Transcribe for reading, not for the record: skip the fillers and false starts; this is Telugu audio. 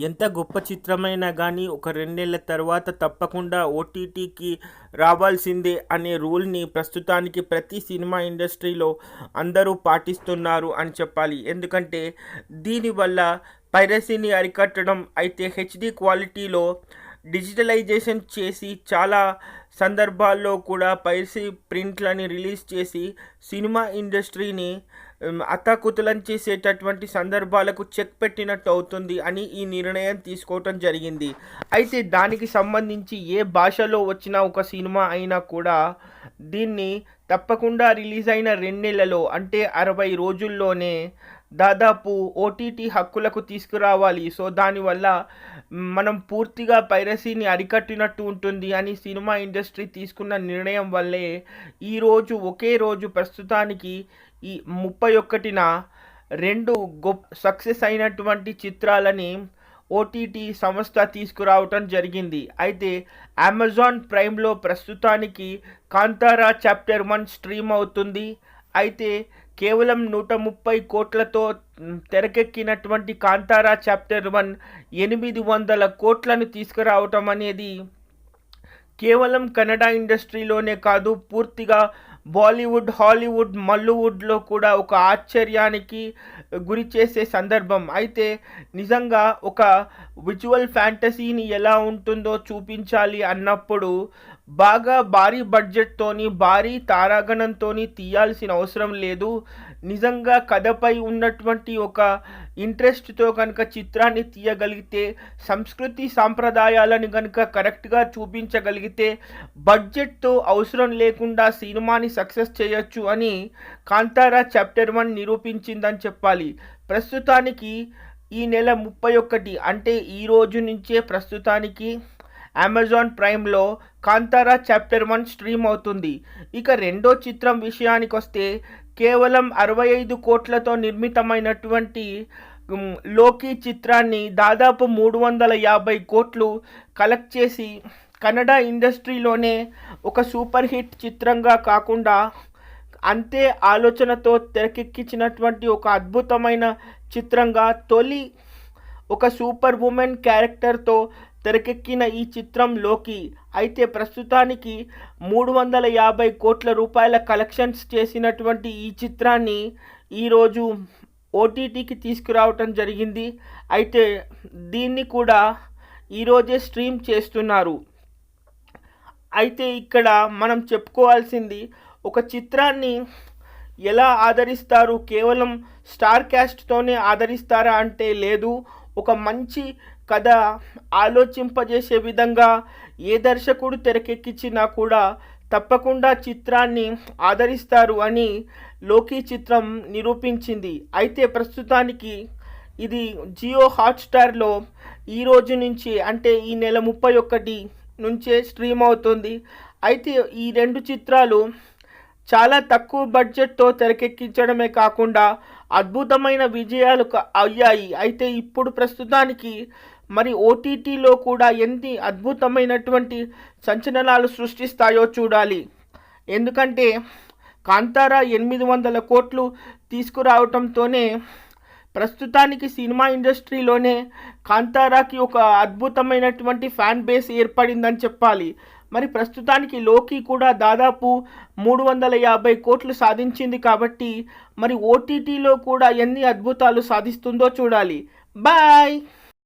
ఎంత గొప్ప చిత్రమైనా కానీ ఒక 2 నెలల తర్వాత తప్పకుండా ఓటీటీకి రావాల్సిందే అనే రూల్ని ప్రస్తుతానికి ప్రతి సినిమా ఇండస్ట్రీలో అందరూ పాటిస్తున్నారు అని చెప్పాలి. ఎందుకంటే దీనివల్ల పైరసీని అరికట్టడం, అయితే హెచ్డి క్వాలిటీలో డిజిటలైజేషన్ చేసి చాలా సందర్భాల్లో కూడా పైరసీ ప్రింట్లని రిలీజ్ చేసి సినిమా ఇండస్ట్రీని అతకుతలం చేసేటటువంటి సందర్భాలకు చెక్ పెట్టినట్టు అవుతుంది అని ఈ నిర్ణయం తీసుకోవటం జరిగింది. అయితే దానికి సంబంధించి ఏ భాషలో వచ్చిన ఒక సినిమా అయినా కూడా దీన్ని తప్పకుండా రిలీజ్ అయిన 2 నెలలలో అంటే 60 రోజుల్లోనే దాదాపు ఓటీటీ హక్కులకు తీసుకురావాలి. సో దానివల్ల మనం పూర్తిగా పైరసీని అరికట్టినట్టు ఉంటుంది అని సినిమా ఇండస్ట్రీ తీసుకున్న నిర్ణయం వల్లే ఈరోజు ఒకే రోజు ప్రస్తుతానికి ఈ 31న 2 సక్సెస్ అయినటువంటి చిత్రాలని ఓటీటీ సంస్థ తీసుకురావటం జరిగింది. అయితే అమెజాన్ ప్రైమ్లో ప్రస్తుతానికి కాంతారా చాప్టర్ 1 స్ట్రీమ్ అవుతుంది. అయితే కేవలం 130 కోట్లతో తెరకెక్కినటువంటి కాంతారా చాప్టర్ 1 800 కోట్లను తీసుకురావటం అనేది కేవలం కన్నడ ఇండస్ట్రీలోనే కాదు, పూర్తిగా బాలీవుడ్, హాలీవుడ్, మల్లీవుడ్లో కూడా ఒక ఆశ్చర్యానికి గురి చేసే సందర్భం. అయితే నిజంగా ఒక విజువల్ ఫ్యాంటసీని ఎలా ఉంటుందో చూపించాలి అన్నప్పుడు బాగా భారీ బడ్జెట్తోని, భారీ తారాగణంతోని తీయాల్సిన అవసరం లేదు. నిజంగా కథపై ఉన్నటువంటి ఒక ఇంట్రెస్ట్తో కనుక చిత్రాన్ని తీయగలిగితే, సంస్కృతి సాంప్రదాయాలను కనుక కరెక్ట్గా చూపించగలిగితే బడ్జెట్తో అవసరం లేకుండా సినిమాని సక్సెస్ చేయొచ్చు అని కాంతారా చాప్టర్ 1 నిరూపించిందని చెప్పాలి. ప్రస్తుతానికి ఈ నెల 31 అంటే ఈ రోజు నుంచే ప్రస్తుతానికి అమెజాన్ ప్రైమ్లో కాంతారా చాప్టర్ 1 స్ట్రీమ్ అవుతుంది. ఇక రెండో చిత్రం విషయానికి వస్తే కేవలం 65 కోట్లతో నిర్మితమైనటువంటి లోకీ చిత్రాన్ని దాదాపు 350 కోట్లు కలెక్ట్ చేసి కన్నడ ఇండస్ట్రీలోనే ఒక సూపర్ హిట్ చిత్రంగా కాకుండా అంతే ఆలోచనతో తెరకెక్కించినటువంటి ఒక అద్భుతమైన చిత్రంగా తొలి ఒక సూపర్ ఉమెన్ క్యారెక్టర్తో తెరకెక్కిన ఈ చిత్రం లోకి అయితే ప్రస్తుతానికి 350 కోట్ల రూపాయల కలెక్షన్స్ చేసినటువంటి ఈ చిత్రాన్ని ఈరోజు ఓటీటీకి తీసుకురావటం జరిగింది. అయితే దీన్ని కూడా ఈరోజే స్ట్రీమ్ చేస్తున్నారు. అయితే ఇక్కడ మనం చెప్పుకోవాల్సింది, ఒక చిత్రాన్ని ఎలా ఆదరిస్తారు, కేవలం స్టార్ క్యాస్ట్తోనే ఆదరిస్తారా అంటే లేదు. ఒక మంచి కథ ఆలోచింపజేసే విధంగా ఏ దర్శకుడు తెరకెక్కించినా కూడా తప్పకుండా చిత్రాన్ని ఆదరిస్తారు అని లోకీ చిత్రం నిరూపించింది. అయితే ప్రస్తుతానికి ఇది జియో హాట్స్టార్లో ఈరోజు నుంచి అంటే ఈ నెల 31 నుంచే స్ట్రీమ్ అవుతుంది. అయితే ఈ 2 చిత్రాలు చాలా తక్కువ బడ్జెట్తో తెరకెక్కించడమే కాకుండా అద్భుతమైన విజయాలు అయ్యాయి. అయితే ఇప్పుడు ప్రస్తుతానికి మరి ఓటీటీలో కూడా ఎన్ని అద్భుతమైనటువంటి సంచలనాలు సృష్టిస్తాయో చూడాలి. ఎందుకంటే కాంతారా 800 కోట్లు తీసుకురావటంతోనే ప్రస్తుతానికి సినిమా ఇండస్ట్రీలోనే కాంతారాకి ఒక అద్భుతమైనటువంటి ఫ్యాన్ బేస్ ఏర్పడిందని చెప్పాలి. మరి ప్రస్తుతానికి లోకీ కూడా దాదాపు 350 కోట్లు సాధించింది కాబట్టి మరి ఓటీటీలో కూడా ఎన్ని అద్భుతాలు సాధిస్తుందో చూడాలి. బాయ్.